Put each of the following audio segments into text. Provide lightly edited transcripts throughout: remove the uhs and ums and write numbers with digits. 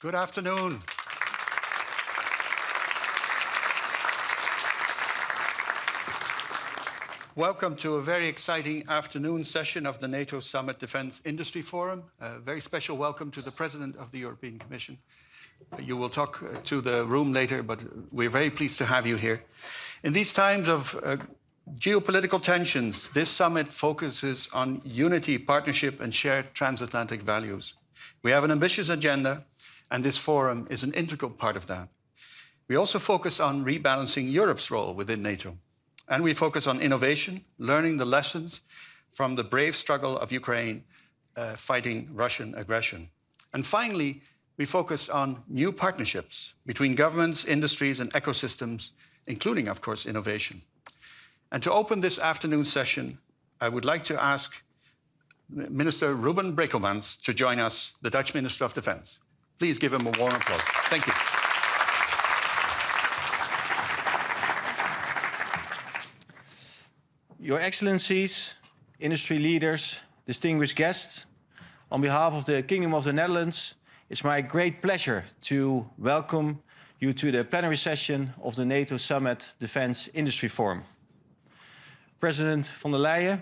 Good afternoon. Welcome to a very exciting afternoon session of the NATO Summit Defence Industry Forum. A very special welcome to the President of the European Commission. You will talk to the room later, but we're very pleased to have you here. In these times of geopolitical tensions, this summit focuses on unity, partnership, and shared transatlantic values. We have an ambitious agenda, and this forum is an integral part of that. We also focus on rebalancing Europe's role within NATO. And we focus on innovation, learning the lessons from the brave struggle of Ukraine fighting Russian aggression. And finally, we focus on new partnerships between governments, industries, and ecosystems, including, of course, innovation. And to open this afternoon session, I would like to ask Minister Ruben Brekelmans to join us, the Dutch Minister of Defence. Please give him a warm applause. Thank you. Your Excellencies, industry leaders, distinguished guests, on behalf of the Kingdom of the Netherlands, it's my great pleasure to welcome you to the plenary session of the NATO Summit Defence Industry Forum. President von der Leyen,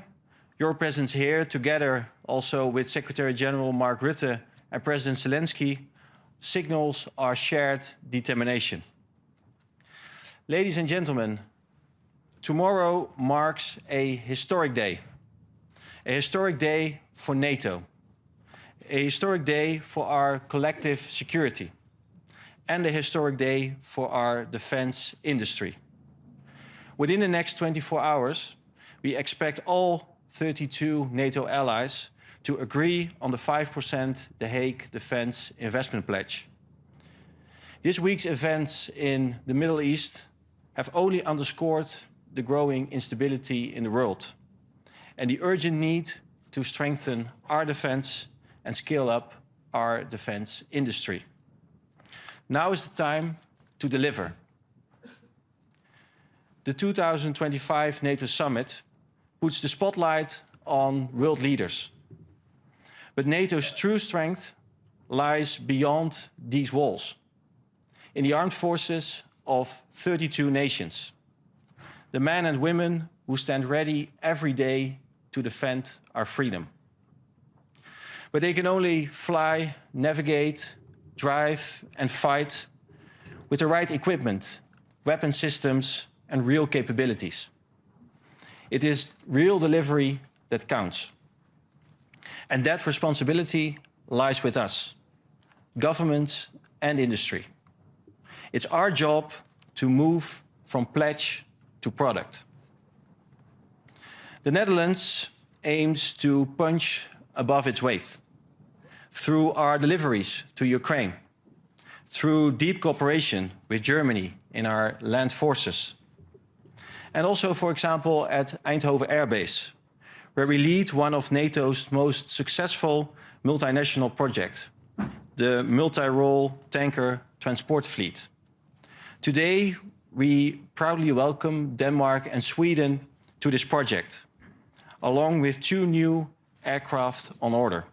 your presence here, together also with Secretary General Mark Rutte and President Zelenskyy, signals our shared determination. Ladies and gentlemen, tomorrow marks a historic day for NATO, a historic day for our collective security, and a historic day for our defence industry. Within the next 24 hours, we expect all 32 NATO allies to agree on the 5% The Hague Defence Investment Pledge. This week's events in the Middle East have only underscored the growing instability in the world and the urgent need to strengthen our defence and scale up our defence industry. Now is the time to deliver. The 2025 NATO Summit puts the spotlight on world leaders. But NATO's true strength lies beyond these walls, in the armed forces of 32 nations, the men and women who stand ready every day to defend our freedom. But they can only fly, navigate, drive and fight with the right equipment, weapon systems and real capabilities. It is real delivery that counts. And that responsibility lies with us, governments and industry. It's our job to move from pledge to product. The Netherlands aims to punch above its weight through our deliveries to Ukraine, through deep cooperation with Germany in our land forces, and also, for example, at Eindhoven Air Base, where we lead one of NATO's most successful multinational projects, the multi-role tanker transport fleet. Today, we proudly welcome Denmark and Sweden to this project, along with 2 new aircraft on order.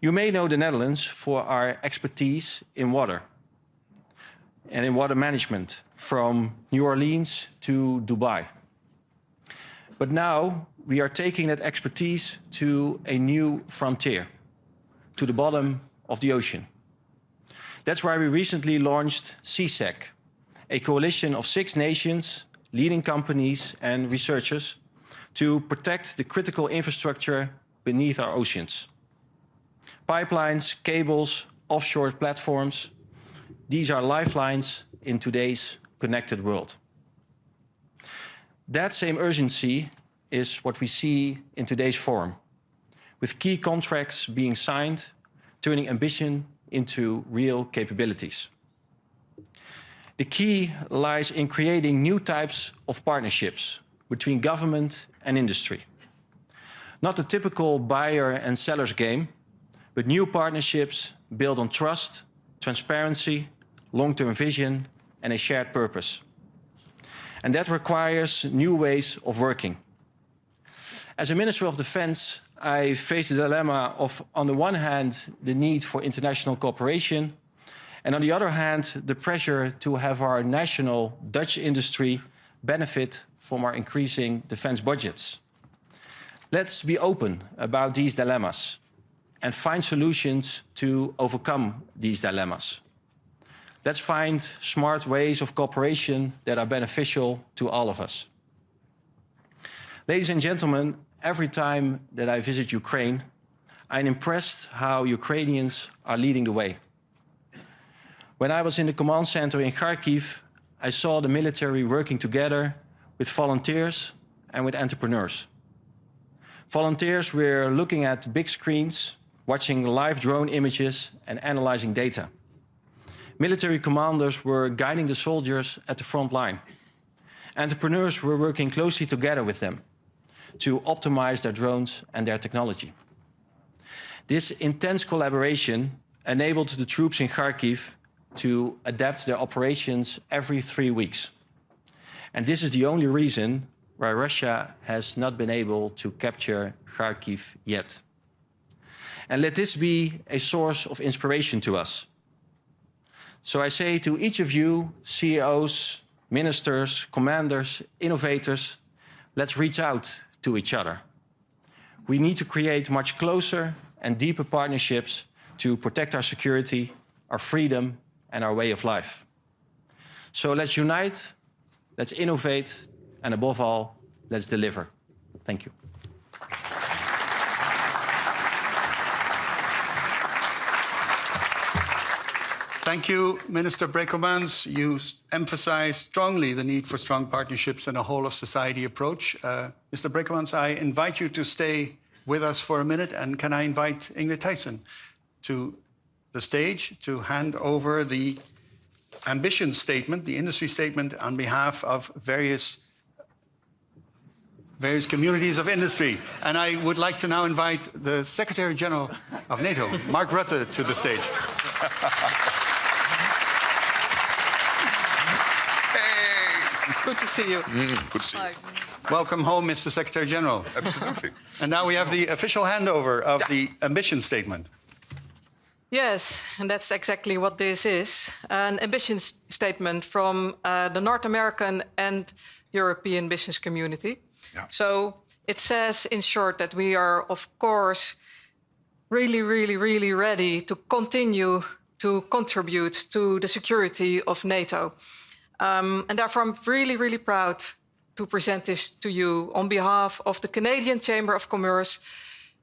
You may know the Netherlands for our expertise in water and in water management, from New Orleans to Dubai. But now we are taking that expertise to a new frontier, to the bottom of the ocean. That's why we recently launched CSEC, a coalition of 6 nations, leading companies and researchers to protect the critical infrastructure beneath our oceans. Pipelines, cables, offshore platforms, these are lifelines in today's connected world. That same urgency is what we see in today's forum, with key contracts being signed, turning ambition into real capabilities. The key lies in creating new types of partnerships between government and industry. Not the typical buyer and seller's game, but new partnerships built on trust, transparency, long-term vision, and a shared purpose. And that requires new ways of working. As a Minister of Defence, I face the dilemma of, on the one hand, the need for international cooperation, and on the other hand, the pressure to have our national Dutch industry benefit from our increasing defense budgets. Let's be open about these dilemmas and find solutions to overcome these dilemmas. Let's find smart ways of cooperation that are beneficial to all of us. Ladies and gentlemen, every time that I visit Ukraine, I'm impressed how Ukrainians are leading the way. When I was in the command center in Kharkiv, I saw the military working together with volunteers and with entrepreneurs. Volunteers were looking at big screens, watching live drone images and analyzing data. Military commanders were guiding the soldiers at the front line. Entrepreneurs were working closely together with them to optimize their drones and their technology. This intense collaboration enabled the troops in Kharkiv to adapt their operations every 3 weeks. And this is the only reason why Russia has not been able to capture Kharkiv yet. And let this be a source of inspiration to us. So I say to each of you, CEOs, ministers, commanders, innovators, let's reach out to each other. We need to create much closer and deeper partnerships to protect our security, our freedom, and our way of life. So let's unite, let's innovate, and above all, let's deliver. Thank you. Thank you, Minister Brekelmans. You emphasized strongly the need for strong partnerships and a whole-of-society approach. Mr. Brekelmans, I invite you to stay with us for a minute, and can I invite Ingrid Thijssen to the stage to hand over the ambition statement, the industry statement, on behalf of various communities of industry. And I would like to now invite the Secretary General of NATO, Mark Rutte, to the stage. Good to see you. Good to see you. Welcome home, Mr. Secretary General. Absolutely. And now we have the official handover of the ambition statement. Yes, and that's exactly what this is. An ambition statement from the North American and European business community. Yeah. So it says, in short, that we are, of course, really ready to continue to contribute to the security of NATO. And therefore, I'm really proud to present this to you on behalf of the Canadian Chamber of Commerce,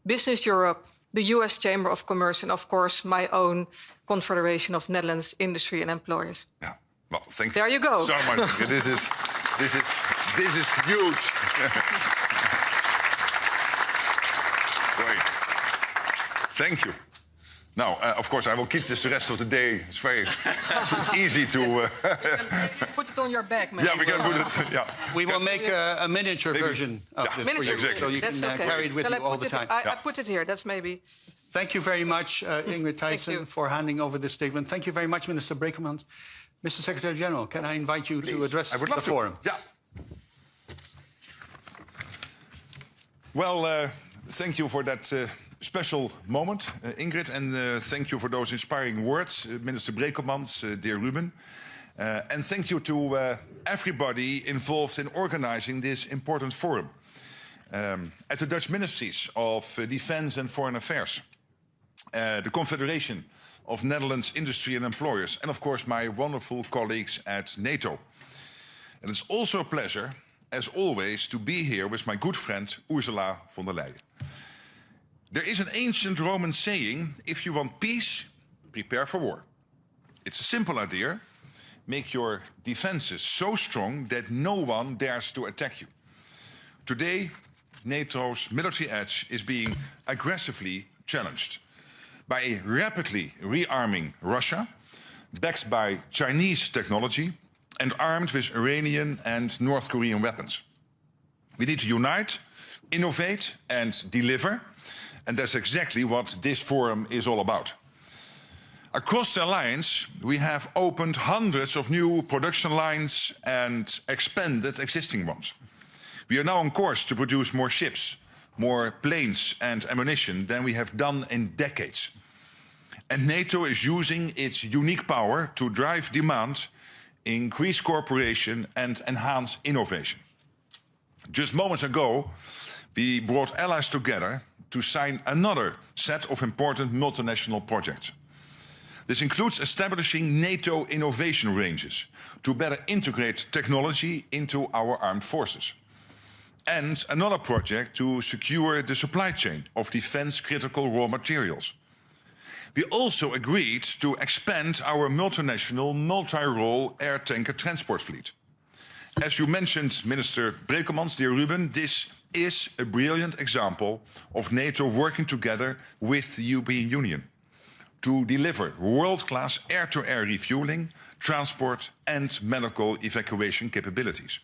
Business Europe, the US Chamber of Commerce, and of course, my own Confederation of Netherlands Industry and Employers. Yeah. Well, thank you. There you go. So much. This is huge. Great. Thank you. Now, of course, I will keep this the rest of the day. It's very easy to... Put it on your back, maybe. Yeah, we can put it... Yeah. We will make a miniature version of this for you, exactly. so you can carry it with you all the time. I put it here, that's maybe... Thank you very much, Ingrid Thijssen, for handing over this statement. Thank you very much, Minister Brekelmans. Mr. Secretary General, can I invite you to address the forum? Yeah. Well, thank you for that special moment, Ingrid, and thank you for those inspiring words, Minister Brekelmans, dear Ruben. And thank you to everybody involved in organizing this important forum at the Dutch Ministries of Defence and Foreign Affairs, the Confederation of Netherlands Industry and Employers, and of course my wonderful colleagues at NATO. And it's also a pleasure, as always, to be here with my good friend Ursula von der Leyen. There is an ancient Roman saying, if you want peace, prepare for war. It's a simple idea. Make your defenses so strong that no one dares to attack you. Today, NATO's military edge is being aggressively challenged by a rapidly rearming Russia, backed by Chinese technology and armed with Iranian and North Korean weapons. We need to unite, innovate and deliver, and that's exactly what this forum is all about. Across the alliance, we have opened hundreds of new production lines and expanded existing ones. We are now on course to produce more ships, more planes and ammunition than we have done in decades. And NATO is using its unique power to drive demand, increase cooperation and enhance innovation. Just moments ago, we brought allies together to sign another set of important multinational projects. This includes establishing NATO innovation ranges to better integrate technology into our armed forces. And another project to secure the supply chain of defense critical raw materials. We also agreed to expand our multinational, multi-role air tanker transport fleet. As you mentioned, Minister Brekelmans, dear Ruben, this is a brilliant example of NATO working together with the European Union to deliver world-class air-to-air refueling, transport and medical evacuation capabilities.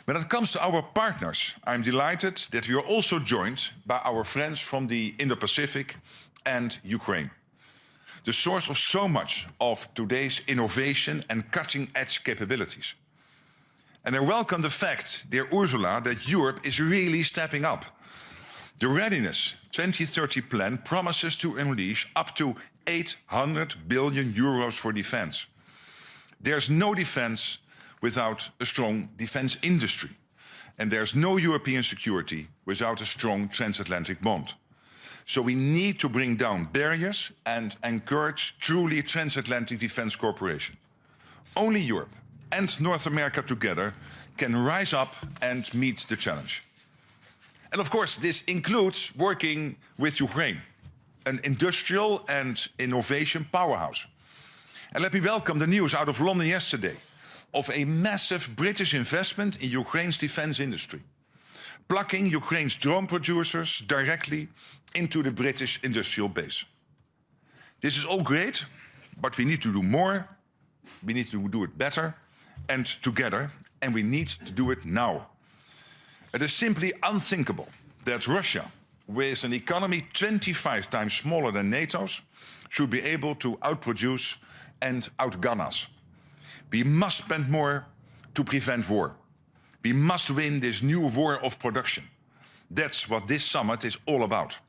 When it comes to our partners, I'm delighted that we are also joined by our friends from the Indo-Pacific and Ukraine, the source of so much of today's innovation and cutting-edge capabilities. And I welcome the fact, dear Ursula, that Europe is really stepping up. The Readiness 2030 plan promises to unleash up to 800 billion euros for defense. There's no defense without a strong defense industry. And there's no European security without a strong transatlantic bond. So we need to bring down barriers and encourage truly transatlantic defense cooperation. Only Europe and North America together can rise up and meet the challenge. And of course, this includes working with Ukraine, an industrial and innovation powerhouse. And let me welcome the news out of London yesterday of a massive British investment in Ukraine's defense industry, plugging Ukraine's drone producers directly into the British industrial base. This is all great, but we need to do more, we need to do it better and together, and we need to do it now. It is simply unthinkable that Russia, with an economy 25 times smaller than NATO's, should be able to outproduce and outgun us. We must spend more to prevent war. We must win this new war of production. That's what this summit is all about.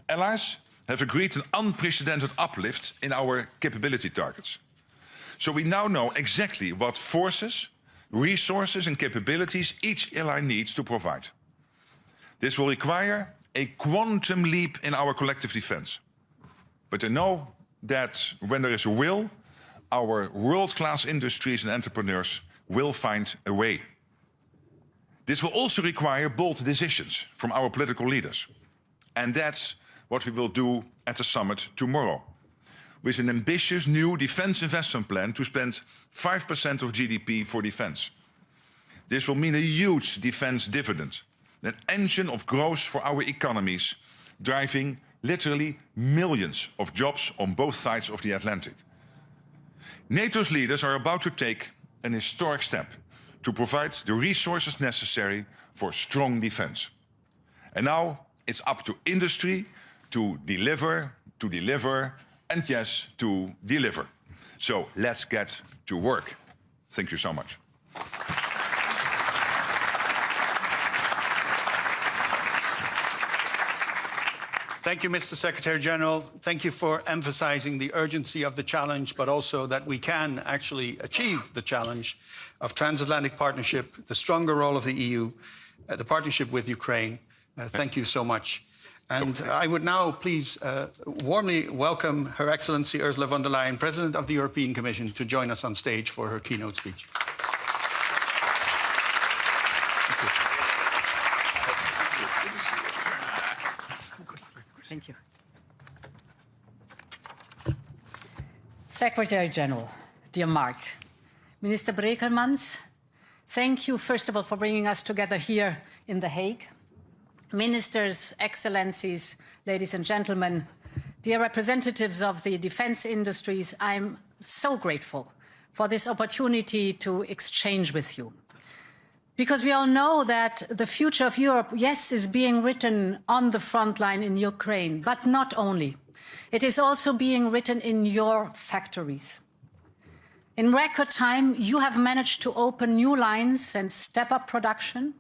Allies have agreed an unprecedented uplift in our capability targets. So we now know exactly what forces, resources and capabilities each ally needs to provide. This will require a quantum leap in our collective defense. But I know that when there is a will, our world-class industries and entrepreneurs will find a way. This will also require bold decisions from our political leaders. And that's what we will do at the summit tomorrow, with an ambitious new defense investment plan to spend 5% of GDP for defense. This will mean a huge defense dividend, an engine of growth for our economies, driving literally millions of jobs on both sides of the Atlantic. NATO's leaders are about to take an historic step to provide the resources necessary for strong defense. And now it's up to industry to deliver, and yes, to deliver. So let's get to work. Thank you so much. Thank you, Mr. Secretary General. Thank you for emphasizing the urgency of the challenge, but also that we can actually achieve the challenge of transatlantic partnership, the stronger role of the EU, the partnership with Ukraine. Thank you so much. And I would now please warmly welcome Her Excellency Ursula von der Leyen, President of the European Commission, to join us on stage for her keynote speech. Thank you. Secretary General, dear Mark, Minister Brekelmans, thank you, first of all, for bringing us together here in The Hague. Ministers, Excellencies, ladies and gentlemen, dear representatives of the defense industries, I'm so grateful for this opportunity to exchange with you. Because we all know that the future of Europe, yes, is being written on the front line in Ukraine, but not only. It is also being written in your factories. In record time, you have managed to open new lines and step up production.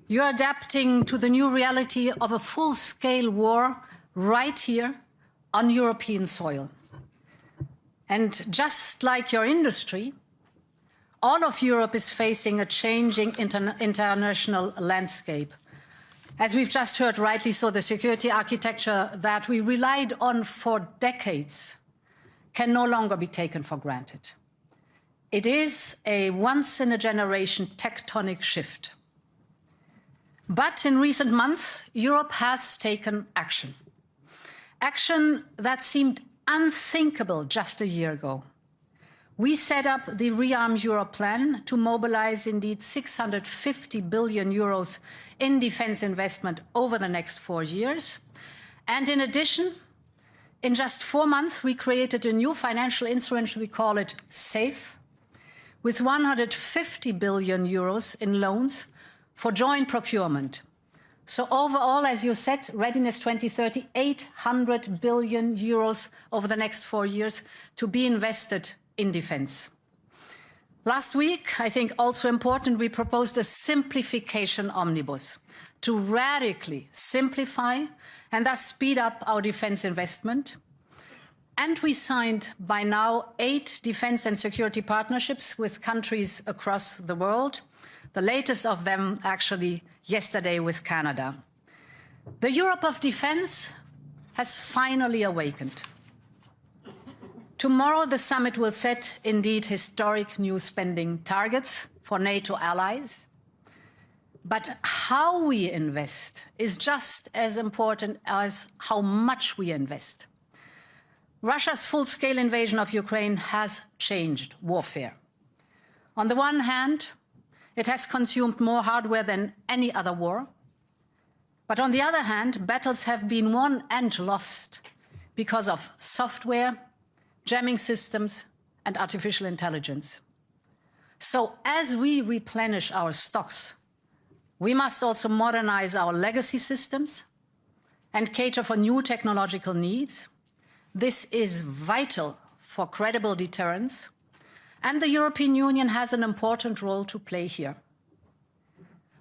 You're adapting to the new reality of a full-scale war right here on European soil. And just like your industry, all of Europe is facing a changing international landscape. As we've just heard, rightly so, the security architecture that we relied on for decades can no longer be taken for granted. It is a once-in-a-generation tectonic shift. But in recent months, Europe has taken action. Action that seemed unthinkable just a year ago. We set up the Rearm Europe plan to mobilize indeed 650 billion euros in defense investment over the next 4 years. And in addition, in just 4 months, we created a new financial instrument, we call it SAFE, with 150 billion euros in loans for joint procurement. So overall, as you said, Readiness 2030, 800 billion euros over the next 4 years to be invested in defense. Last week, I think also important, we proposed a simplification omnibus to radically simplify and thus speed up our defense investment. And we signed by now 8 defense and security partnerships with countries across the world, the latest of them actually yesterday with Canada. The Europe of defense has finally awakened. Tomorrow, the summit will set indeed historic new spending targets for NATO allies. But how we invest is just as important as how much we invest. Russia's full-scale invasion of Ukraine has changed warfare. On the one hand, it has consumed more hardware than any other war. But on the other hand, battles have been won and lost because of software, jamming systems, and artificial intelligence. So as we replenish our stocks, we must also modernize our legacy systems and cater for new technological needs. This is vital for credible deterrence, and the European Union has an important role to play here.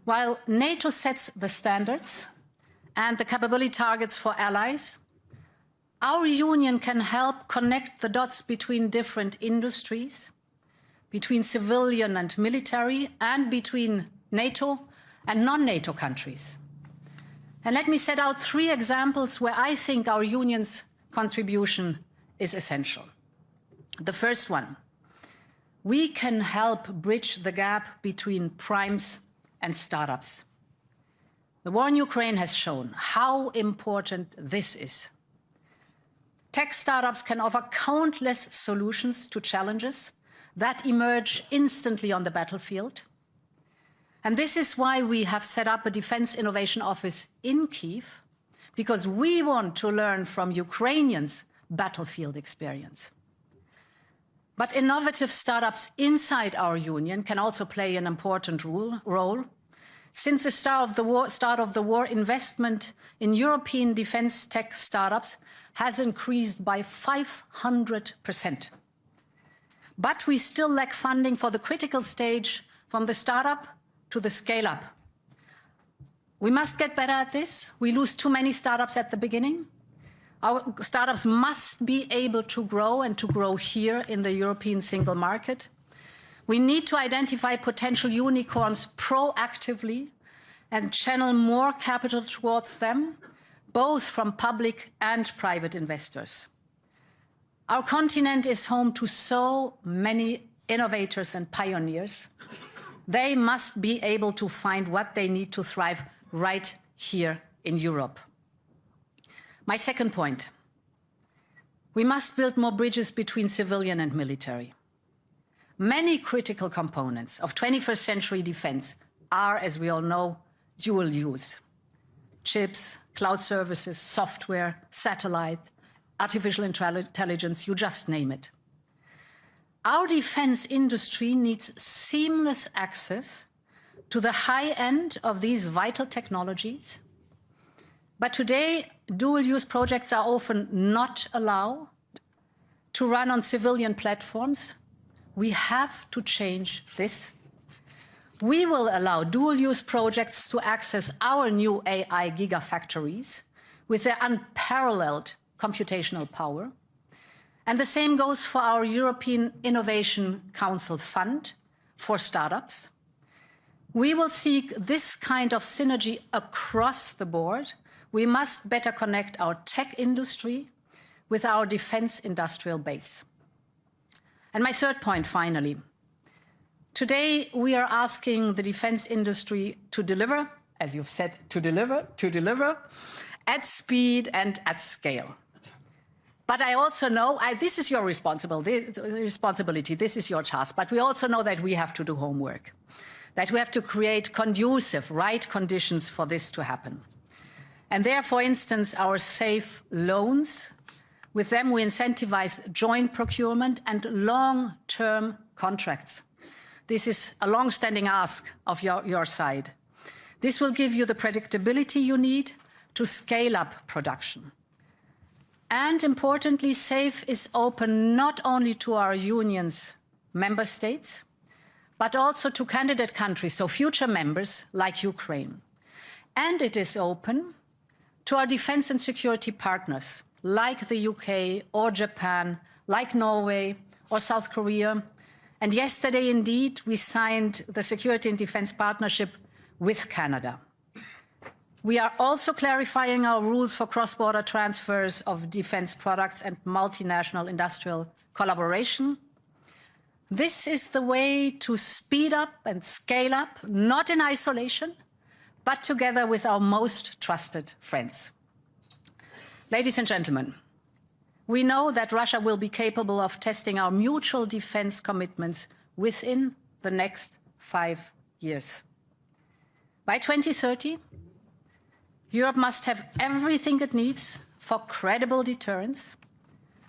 While NATO sets the standards and the capability targets for allies, our union can help connect the dots between different industries, between civilian and military, and between NATO and non-NATO countries. And let me set out 3 examples where I think our union's contribution is essential. The first one, we can help bridge the gap between primes and startups. The war in Ukraine has shown how important this is. Tech startups can offer countless solutions to challenges that emerge instantly on the battlefield. And this is why we have set up a Defense Innovation Office in Kyiv, because we want to learn from Ukrainians' battlefield experience. But innovative startups inside our union can also play an important role. Since the start of the war, investment in European defense tech startups has increased by 500%. But we still lack funding for the critical stage from the startup to the scale-up. We must get better at this. We lose too many startups at the beginning. Our startups must be able to grow and to grow here in the European single market. We need to identify potential unicorns proactively and channel more capital towards them, both from public and private investors. Our continent is home to so many innovators and pioneers. They must be able to find what they need to thrive right here in Europe. My second point, we must build more bridges between civilian and military. Many critical components of 21st century defense are, as we all know, dual use. Chips, cloud services, software, satellite, artificial intelligence, you just name it. Our defense industry needs seamless access to the high end of these vital technologies. But today, dual-use projects are often not allowed to run on civilian platforms. We have to change this. We will allow dual-use projects to access our new AI gigafactories with their unparalleled computational power. And the same goes for our European Innovation Council Fund for startups. We will seek this kind of synergy across the board. We must better connect our tech industry with our defense industrial base. And my third point, finally. Today, we are asking the defense industry to deliver, as you've said, to deliver at speed and at scale. But I also know, this is your responsibility, this is your task, but we also know that we have to do homework, that we have to create conducive, right conditions for this to happen. And there, for instance, our safe loans, with them we incentivize joint procurement and long-term contracts. This is a long-standing ask of your side. This will give you the predictability you need to scale up production. And importantly, SAFE is open not only to our union's member states, but also to candidate countries, so future members like Ukraine. And it is open to our defense and security partners, like the UK or Japan, like Norway or South Korea. And yesterday, indeed, we signed the Security and Defense Partnership with Canada. We are also clarifying our rules for cross-border transfers of defense products and multinational industrial collaboration. This is the way to speed up and scale up, not in isolation, but together with our most trusted friends. Ladies and gentlemen, we know that Russia will be capable of testing our mutual defense commitments within the next 5 years. By 2030, Europe must have everything it needs for credible deterrence.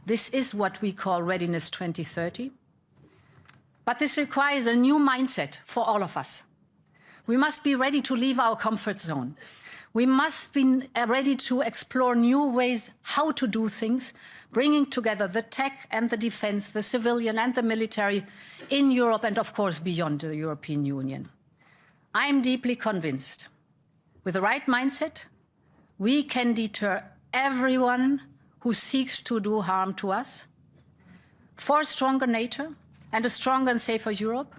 This is what we call Readiness 2030. But this requires a new mindset for all of us. We must be ready to leave our comfort zone. We must be ready to explore new ways how to do things, bringing together the tech and the defense, the civilian and the military in Europe and, of course, beyond the European Union. I am deeply convinced, with the right mindset, we can deter everyone who seeks to do harm to us. For a stronger NATO and a stronger and safer Europe,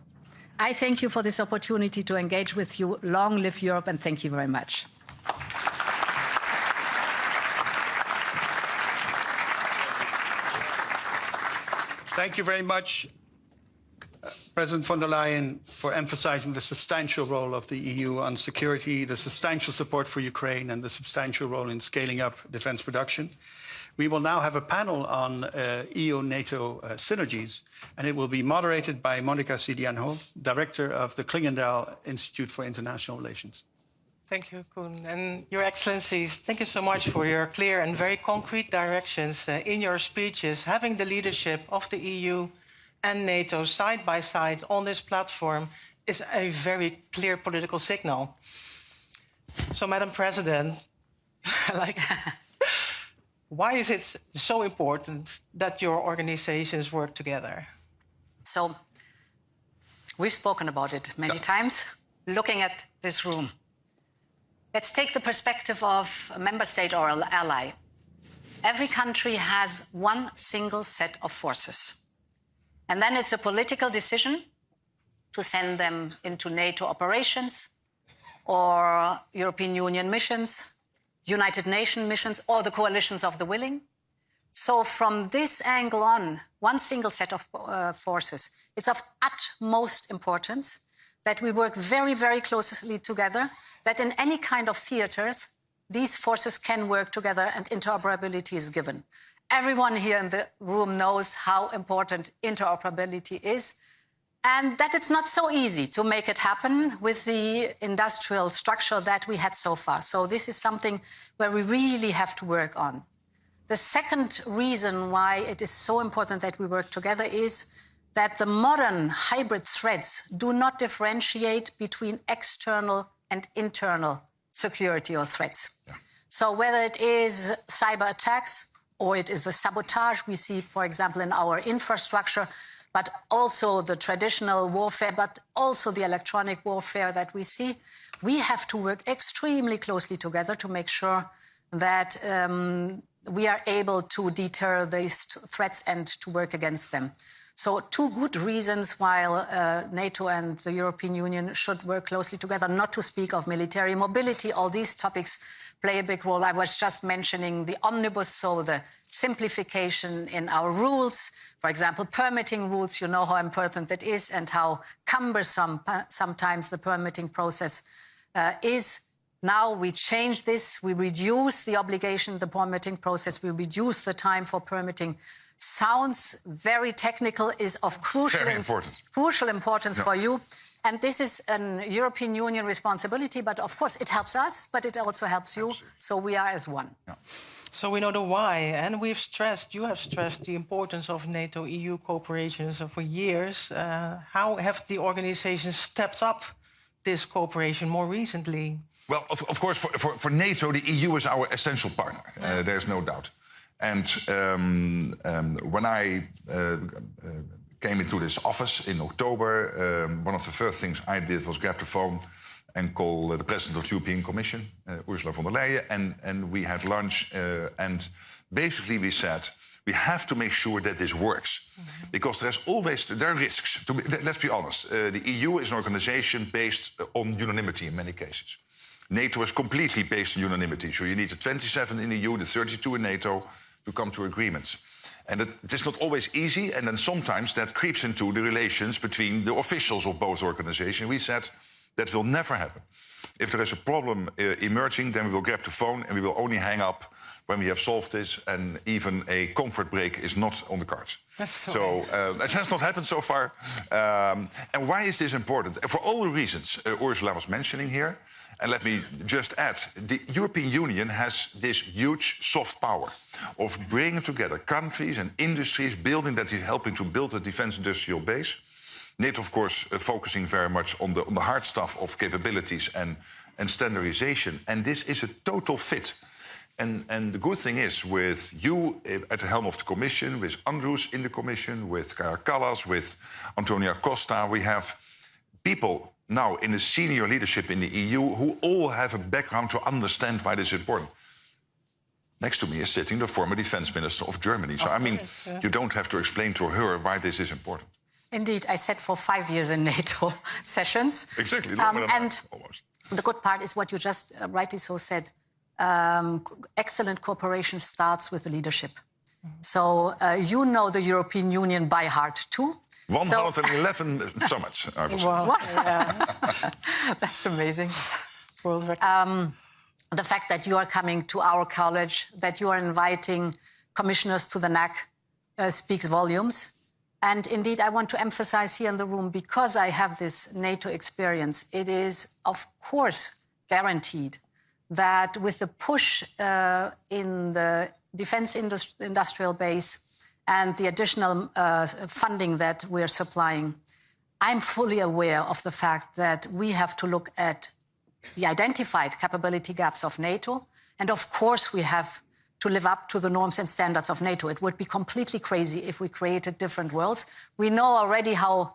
I thank you for this opportunity to engage with you. Long live Europe, and thank you very much. Thank you very much, President von der Leyen, for emphasizing the substantial role of the EU on security, the substantial support for Ukraine, and the substantial role in scaling up defense production. We will now have a panel on EU-NATO synergies, and it will be moderated by Monica Sidianho, Director of the Klingendahl Institute for International Relations. Thank you, Koen. And Your Excellencies, thank you so much for your clear and very concrete directions in your speeches. Having the leadership of the EU and NATO side by side on this platform is a very clear political signal. So, Madam President, why is it so important that your organizations work together? So, we've spoken about it many times, looking at this room. Let's take the perspective of a member state or an ally. Every country has one single set of forces. And then it's a political decision to send them into NATO operations or European Union missions, United Nations missions, or the coalitions of the willing. So from this angle on, one single set of forces, it's of utmost importance that we work very, very closely together, that in any kind of theaters, these forces can work together and interoperability is given. Everyone here in the room knows how important interoperability is, and that it's not so easy to make it happen with the industrial structure that we had so far. So this is something where we really have to work on. The second reason why it is so important that we work together is that the modern hybrid threats do not differentiate between external and internal security or threats. Yeah. So whether it is cyber attacks or it is the sabotage we see, for example, in our infrastructure, but also the traditional warfare, but also the electronic warfare that we see. We have to work extremely closely together to make sure that we are able to deter these threats and to work against them. So 2 good reasons why NATO and the European Union should work closely together, not to speak of military mobility. All these topics play a big role. I was just mentioning the omnibus, so the simplification in our rules. For example, permitting rules, you know how important that is and how cumbersome sometimes the permitting process is. Now we change this, we reduce the obligation, the permitting process, we reduce the time for permitting. Sounds very technical, is of crucial importance for you. And this is a European Union responsibility, but of course it helps us, but it also helps you. Absolutely. So we are as one. Yeah. So we know the why, and you have stressed the importance of NATO-EU cooperation for years. How have the organizations stepped up this cooperation more recently? Well, of course, for NATO, the EU is our essential partner. There's no doubt. And when I came into this office in October, one of the first things I did was grab the phone and call the President of the European Commission, Ursula von der Leyen, and we had lunch. And basically we said, we have to make sure that this works. Because there are risks. Let's be honest. The EU is an organization based on unanimity in many cases. NATO is completely based on unanimity. So you need the 27 in the EU, the 32 in NATO, to come to agreements. And it is not always easy, and then sometimes that creeps into the relations between the officials of both organizations. We said that will never happen. If there is a problem emerging, then we will grab the phone and we will only hang up when we have solved this, and even a comfort break is not on the cards. So that has not happened so far. And why is this important? For all the reasons Ursula was mentioning here. And let me just add, the European Union has this huge soft power of bringing together countries and industries, helping to build a defense industrial base. NATO, of course, focusing very much on the hard stuff of capabilities and standardization. And this is a total fit. And the good thing is, with you at the helm of the Commission, with Andrus in the Commission, with Kaja Kallas, with Antonia Costa, we have people now in the senior leadership in the EU who all have a background to understand why this is important. Next to me is sitting the former defense minister of Germany. So, you don't have to explain to her why this is important. Indeed, I sat for 5 years in NATO sessions. Exactly, and almost. The good part is what you just rightly so said. Excellent cooperation starts with the leadership. So you know the European Union by heart too. 111 summits, I would say. Wow. Yeah. That's amazing. World record. The fact that you are coming to our college, that you are inviting commissioners to the NAC speaks volumes. And indeed, I want to emphasize here in the room, because I have this NATO experience, it is, of course, guaranteed that with the push in the defense industrial base and the additional funding that we're supplying, I'm fully aware of the fact that we have to look at the identified capability gaps of NATO. And of course, we have to live up to the norms and standards of NATO. It would be completely crazy if we created different worlds. We know already how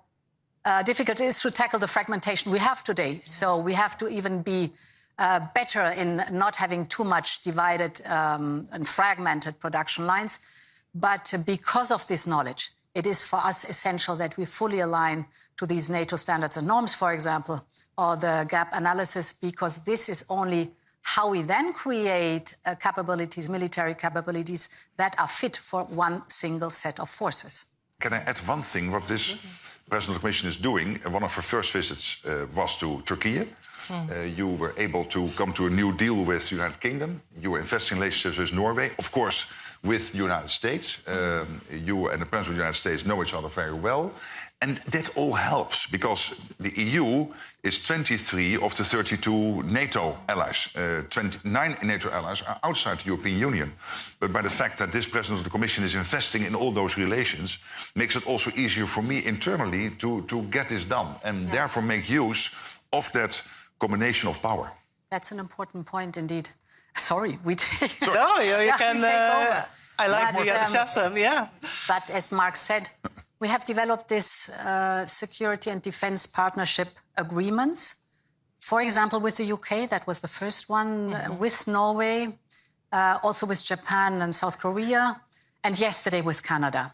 difficult it is to tackle the fragmentation we have today. So we have to even be better in not having too much divided and fragmented production lines. But because of this knowledge, it is for us essential that we fully align to these NATO standards and norms, for example, or the gap analysis, because this is only how we then create capabilities, military capabilities, that are fit for one single set of forces. Can I add one thing? What this President of the Commission is doing, one of her first visits was to Turkey. You were able to come to a new deal with the United Kingdom. You were investing in relationships with Norway, of course, with the United States. You and the President of the United States know each other very well. And that all helps, because the EU is 23 of the 32 NATO allies. 29 NATO allies are outside the European Union. But by the fact that this President of the Commission is investing in all those relations, makes it also easier for me internally to get this done, and therefore make use of that combination of power. That's an important point indeed. Sorry, we take... Sorry. No, you can... take over. I like the enthusiasm, yeah. But as Mark said, we have developed this security and defense partnership agreements. For example, with the UK, that was the first one, with Norway, also with Japan and South Korea, and yesterday with Canada.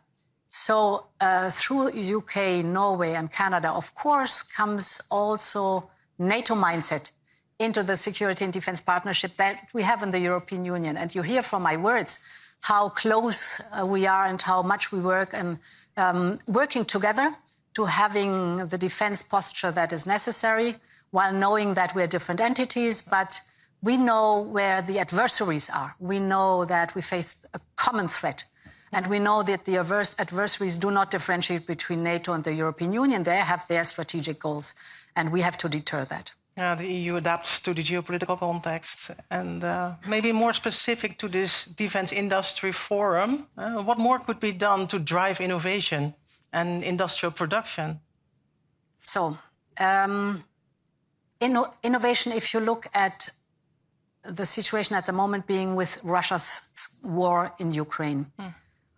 So through UK, Norway and Canada, of course, comes also NATO mindset into the security and defense partnership that we have in the European Union. And you hear from my words how close we are and how much we work and working together to having the defense posture that is necessary, while knowing that we're different entities, but we know where the adversaries are. We know that we face a common threat. And we know that the adversaries do not differentiate between NATO and the European Union. They have their strategic goals, and we have to deter that. The EU adapts to the geopolitical context. And maybe more specific to this Defence Industry Forum, what more could be done to drive innovation and industrial production? So, innovation, if you look at the situation at the moment being with Russia's war in Ukraine,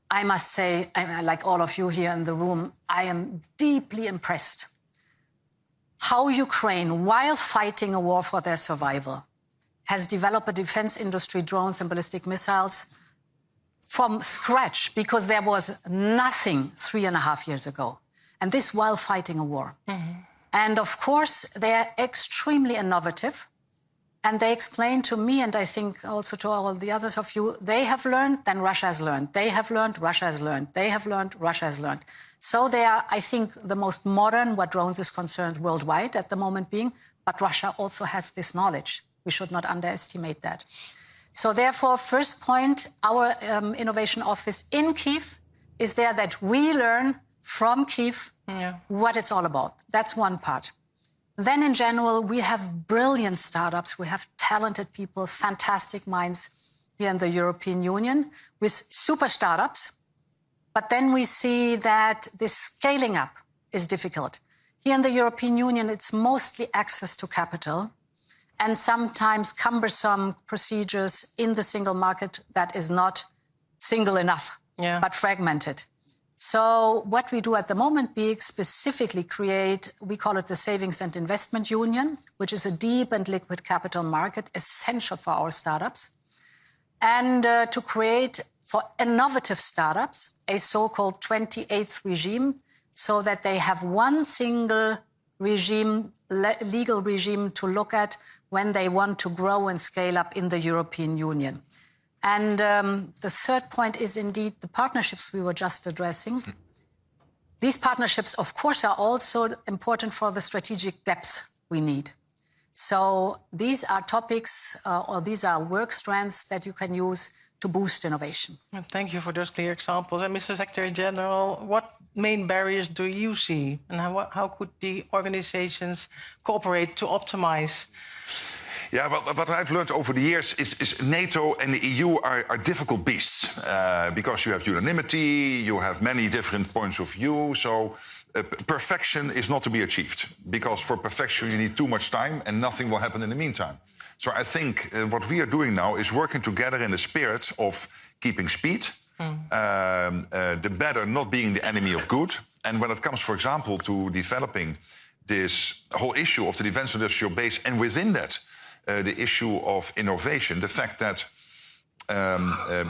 I must say, like all of you here in the room, I am deeply impressed how Ukraine, while fighting a war for their survival, has developed a defense industry, drones and ballistic missiles from scratch, because there was nothing 3.5 years ago. And this while fighting a war. And of course, they are extremely innovative. And they explain to me, and I think also to all the others of you, they have learned, then Russia has learned. They have learned, Russia has learned. They have learned, Russia has learned. So they are, I think, the most modern what drones is concerned worldwide at the moment being, but Russia also has this knowledge. We should not underestimate that. So therefore, first point, our innovation office in Kyiv is there that we learn from Kyiv what it's all about. That's one part. Then in general, we have brilliant startups. We have talented people, fantastic minds here in the European Union with super startups. But then we see that this scaling up is difficult. Here in the European Union, it's mostly access to capital and sometimes cumbersome procedures in the single market that is not single enough, but fragmented. So what we do at the moment, BIG, specifically create, we call it the Savings and Investment Union, which is a deep and liquid capital market, essential for our startups. And to create, for innovative startups, a so-called 28th regime, so that they have one single regime, legal regime to look at when they want to grow and scale up in the European Union. And the third point is indeed the partnerships we were just addressing. These partnerships, of course, are also important for the strategic depth we need. So these are topics or these are work strands that you can use to boost innovation. Thank you for those clear examples. And Mr. Secretary General, what main barriers do you see? And how could the organizations cooperate to optimize? Yeah, well, what I've learned over the years is NATO and the EU are difficult beasts because you have unanimity, you have many different points of view. So perfection is not to be achieved because for perfection you need too much time and nothing will happen in the meantime. So I think what we are doing now is working together in the spirit of keeping speed, the better not being the enemy of good. And when it comes, for example, to developing this whole issue of the defense industrial base and within that, the issue of innovation, the fact that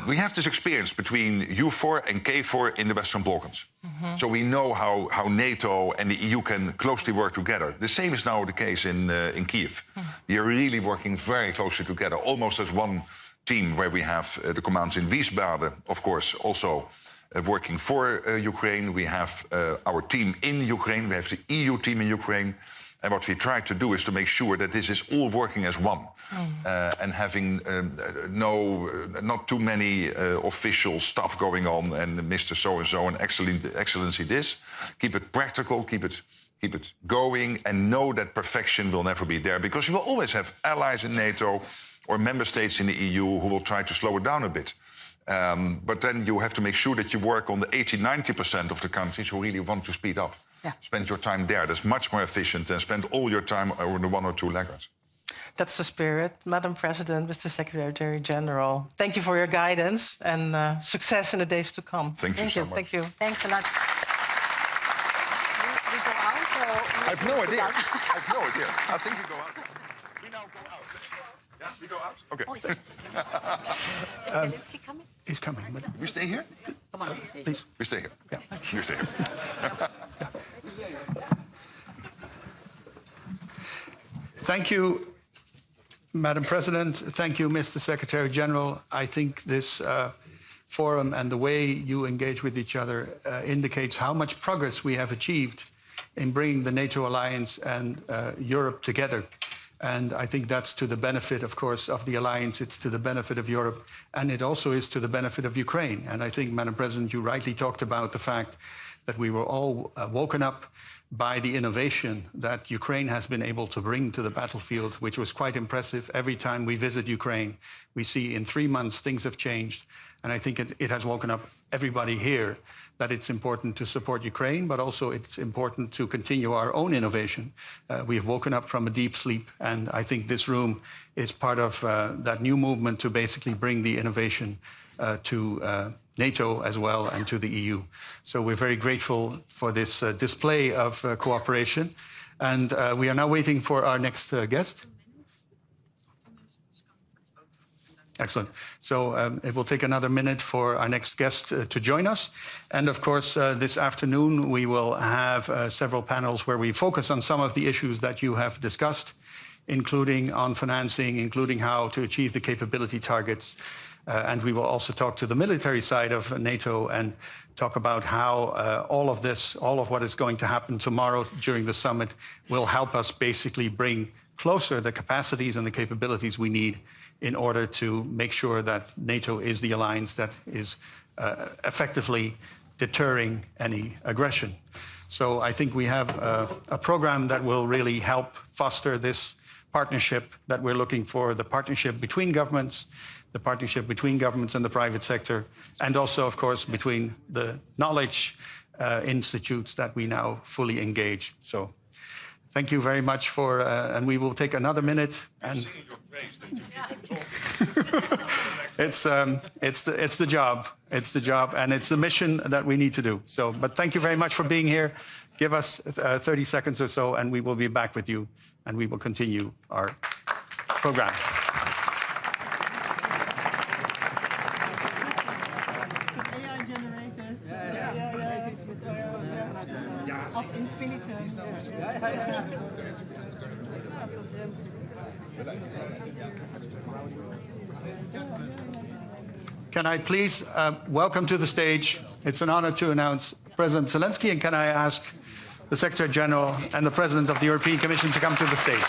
we have this experience between U4 and K4 in the Western Balkans. So we know how NATO and the EU can closely work together. The same is now the case in Kyiv. We are really working very closely together, almost as one team, where we have the commands in Wiesbaden, of course, also working for Ukraine. We have our team in Ukraine. We have the EU team in Ukraine. And what we try to do is to make sure that this is all working as one and having not too many official stuff going on and Mr. So-and-so and excellency this. Keep it practical, keep it going and know that perfection will never be there because you will always have allies in NATO or member states in the EU who will try to slow it down a bit. But then you have to make sure that you work on the 80–90% of the countries who really want to speed up. Spend your time there. That's much more efficient than spend all your time on the one or two laggards. That's the spirit. Madam President, Mr. Secretary General, thank you for your guidance and success in the days to come. Thank you so much. Thank you. Thanks a lot. have no idea. I have no idea. I think we go out. We now go out. Yeah, we go out? Okay. Is Zelenskyy coming? He's coming. But We stay here? Come on, please. We stay here. Yeah. We stay here. Thank you, Madam President. Thank you, Mr. Secretary General. I think this forum and the way you engage with each other indicates how much progress we have achieved in bringing the NATO alliance and Europe together. And I think that's to the benefit, of course, of the alliance. It's to the benefit of Europe, and it also is to the benefit of Ukraine. And I think, Madam President, you rightly talked about the fact that we were all woken up by the innovation that Ukraine has been able to bring to the battlefield, which was quite impressive. Every time we visit Ukraine, we see in 3 months things have changed. And I think it has woken up everybody here that it's important to support Ukraine, but also it's important to continue our own innovation. We have woken up from a deep sleep, and I think this room is part of that new movement to basically bring the innovation to NATO as well and to the EU. So we're very grateful for this display of cooperation. And we are now waiting for our next guest. Excellent. So it will take another minute for our next guest to join us. And of course, this afternoon, we will have several panels where we focus on some of the issues that you have discussed, including on financing, including how to achieve the capability targets. And we will also talk to the military side of NATO and talk about how all of this, all of what is going to happen tomorrow during the summit will help us basically bring closer the capacities and the capabilities we need in order to make sure that NATO is the alliance that is effectively deterring any aggression. So I think we have a program that will really help foster this partnership that we're looking for, the partnership between governments, the partnership between governments and the private sector, and also, of course, between the knowledge institutes that we now fully engage. So thank you very much for, and we will take another minute. And it's the job. It's the job, and it's the mission that we need to do. So, but thank you very much for being here. Give us 30 seconds or so, and we will be back with you, and we will continue our program. AI generated. Of infinitum. Can I please welcome to the stage, it's an honor to announce President Zelenskyy, and can I ask the Secretary General and the President of the European Commission to come to the stage.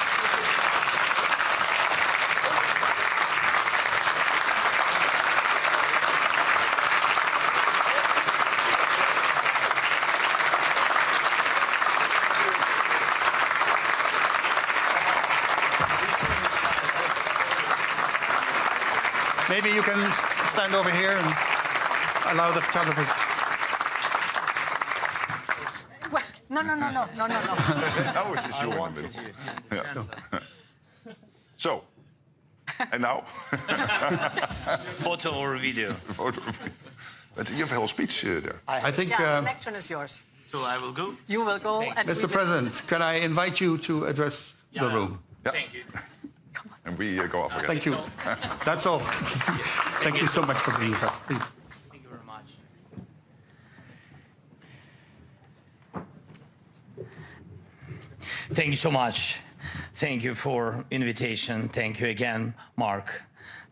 Maybe you can stand over here and allow the photographers. Well, no. Now it is you in the middle. Yeah. So, and now? Photo or video? Photo. But you have a whole speech there. I think, the lectern is yours. So I will go? You will go. And Mr. President, can I invite you to address the room? Yeah. Thank you. And we go off again. Thank you. That's all. Thank you so much for being here. Please. Thank you very much. Thank you so much. Thank you for invitation. Thank you again, Mark.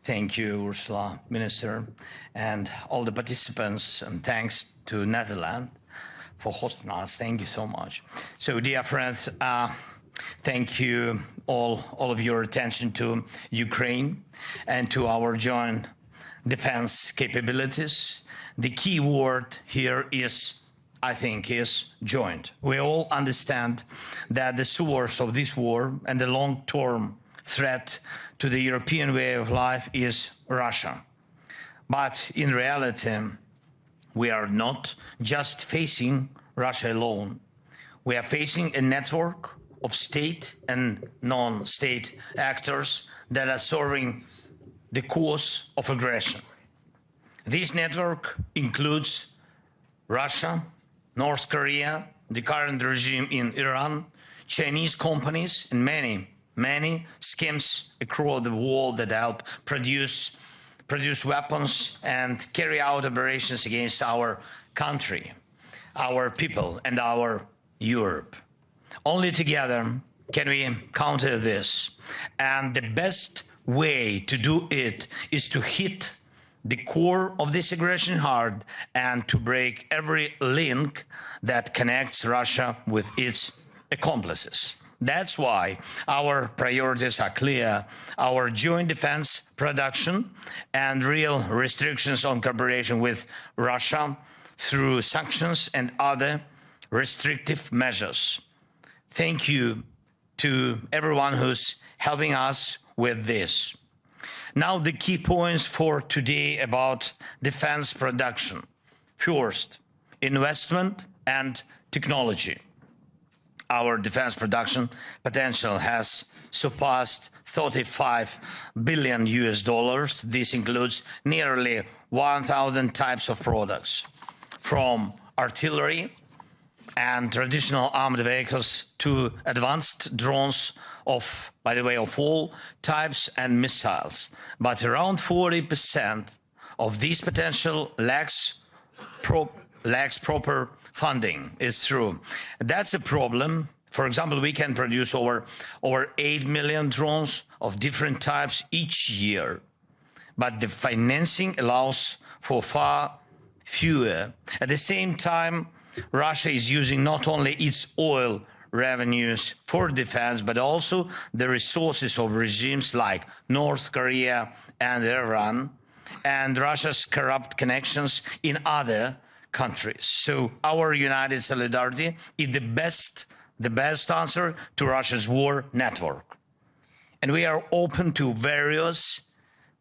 Thank you, Ursula, Minister, and all the participants. And thanks to Netherlands for hosting us. Thank you so much. So, dear friends, thank you all of your attention to Ukraine and to our joint defense capabilities. The key word here is, I think, is joint. We all understand that the source of this war and the long-term threat to the European way of life is Russia. But in reality, we are not just facing Russia alone. We are facing a network of state and non-state actors that are serving the cause of aggression. This network includes Russia, North Korea, the current regime in Iran, Chinese companies and many schemes across the world that help produce weapons and carry out operations against our country, our people, and our Europe. Only together can we counter this. And the best way to do it is to hit the core of this aggression hard and to break every link that connects Russia with its accomplices. That's why our priorities are clear: our joint defense production and real restrictions on cooperation with Russia through sanctions and other restrictive measures. Thank you to everyone who's helping us with this. Now the key points for today about defense production. First, investment and technology. Our defense production potential has surpassed $35 billion. This includes nearly 1,000 types of products, from artillery and traditional armed vehicles to advanced drones of, by the way, of all types and missiles. But around 40% of this potential lacks proper funding. Is true. That's a problem. For example, we can produce over 8 million drones of different types each year, but the financing allows for far fewer. At the same time, Russia is using not only its oil revenues for defense, but also the resources of regimes like North Korea and Iran, and Russia's corrupt connections in other countries. So our united solidarity is the best answer to Russia's war network. And we are open to various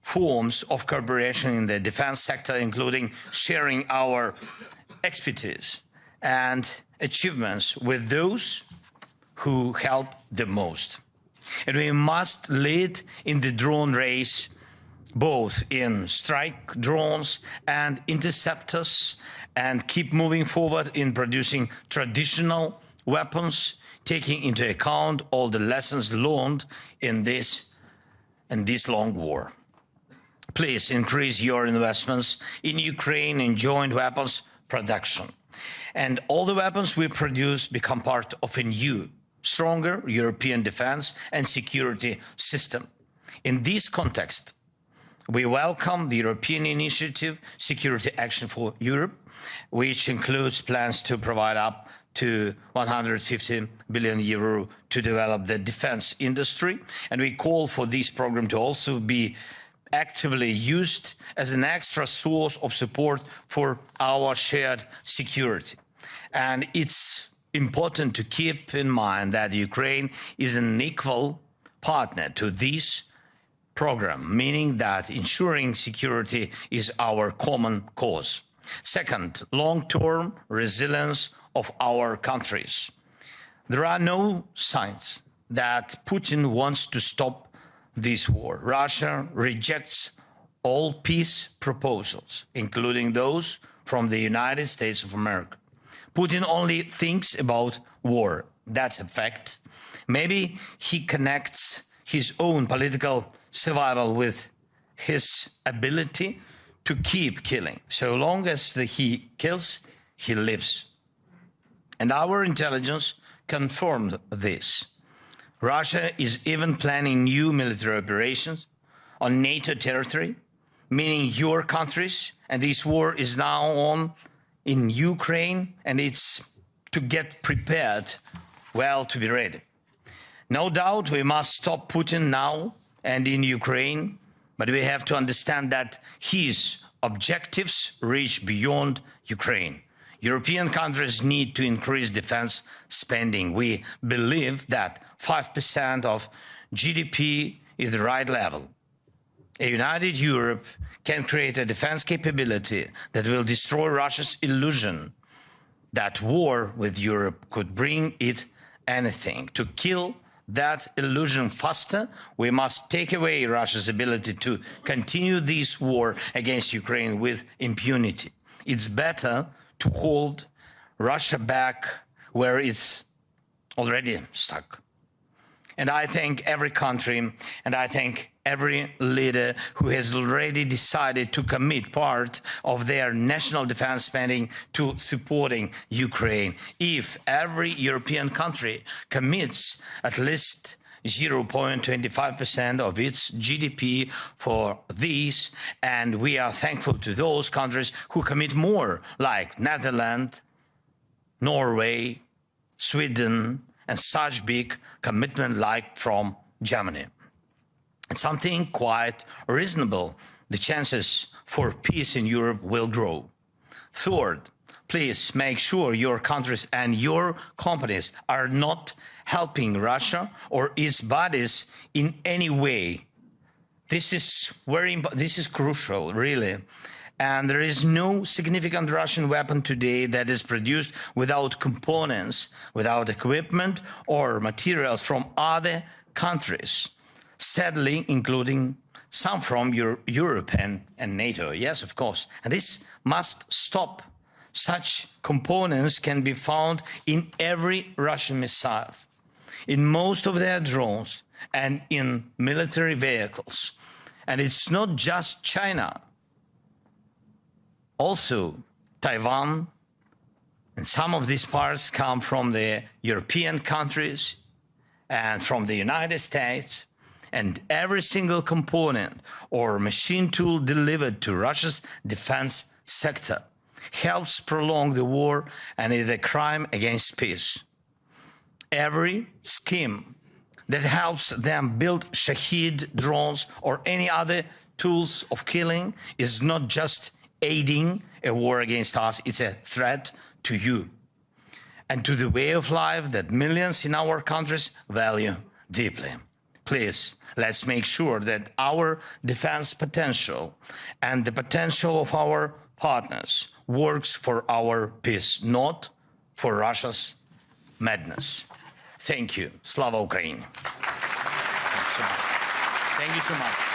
forms of cooperation in the defense sector, including sharing our expertise and achievements with those who help the most. And we must lead in the drone race, both in strike drones and interceptors, and keep moving forward in producing traditional weapons, taking into account all the lessons learned in this long war. Please increase your investments in Ukraine in joint weapons production. And all the weapons we produce become part of a new, stronger European defense and security system. In this context, we welcome the European initiative, Security Action for Europe, which includes plans to provide up to 150 billion euro to develop the defense industry. And we call for this program to also be actively used as an extra source of support for our shared security. And it's important to keep in mind that Ukraine is an equal partner to this program, meaning that ensuring security is our common cause. Second, long-term resilience of our countries. There are no signs that Putin wants to stop this war. Russia rejects all peace proposals, including those from the United States of America. Putin only thinks about war. That's a fact. Maybe he connects his own political survival with his ability to keep killing. So long as he kills, he lives. And our intelligence confirmed this. Russia is even planning new military operations on NATO territory, meaning your countries, and this war is now on in Ukraine, and it's to get prepared, well, to be ready. No doubt we must stop Putin now and in Ukraine, but we have to understand that his objectives reach beyond Ukraine. European countries need to increase defense spending. We believe that 5% of GDP is the right level. A united Europe can create a defense capability that will destroy Russia's illusion that war with Europe could bring it anything. To kill that illusion faster, we must take away Russia's ability to continue this war against Ukraine with impunity. It's better to hold Russia back where it's already stuck. And I thank every country, and I thank every leader who has already decided to commit part of their national defense spending to supporting Ukraine. If every European country commits at least 0.25% of its GDP for these, and we are thankful to those countries who commit more, like Netherlands, Norway, Sweden, and such big commitment like from Germany. And something quite reasonable, the chances for peace in Europe will grow. Third, please make sure your countries and your companies are not helping Russia or its bodies in any way. This is crucial, really. And there is no significant Russian weapon today that is produced without components, without equipment or materials from other countries, sadly, including some from Europe and NATO. Yes, of course. And this must stop. Such components can be found in every Russian missile, in most of their drones, and in military vehicles. And it's not just China. Also, Taiwan and some of these parts come from the European countries and from the United States, and every single component or machine tool delivered to Russia's defense sector helps prolong the war and is a crime against peace. Every scheme that helps them build Shahed drones or any other tools of killing is not just aiding a war against us, it's a threat to you and to the way of life that millions in our countries value deeply. Please, let's make sure that our defense potential and the potential of our partners works for our peace, not for Russia's madness. Thank you. Slava Ukraini. Thank you so much.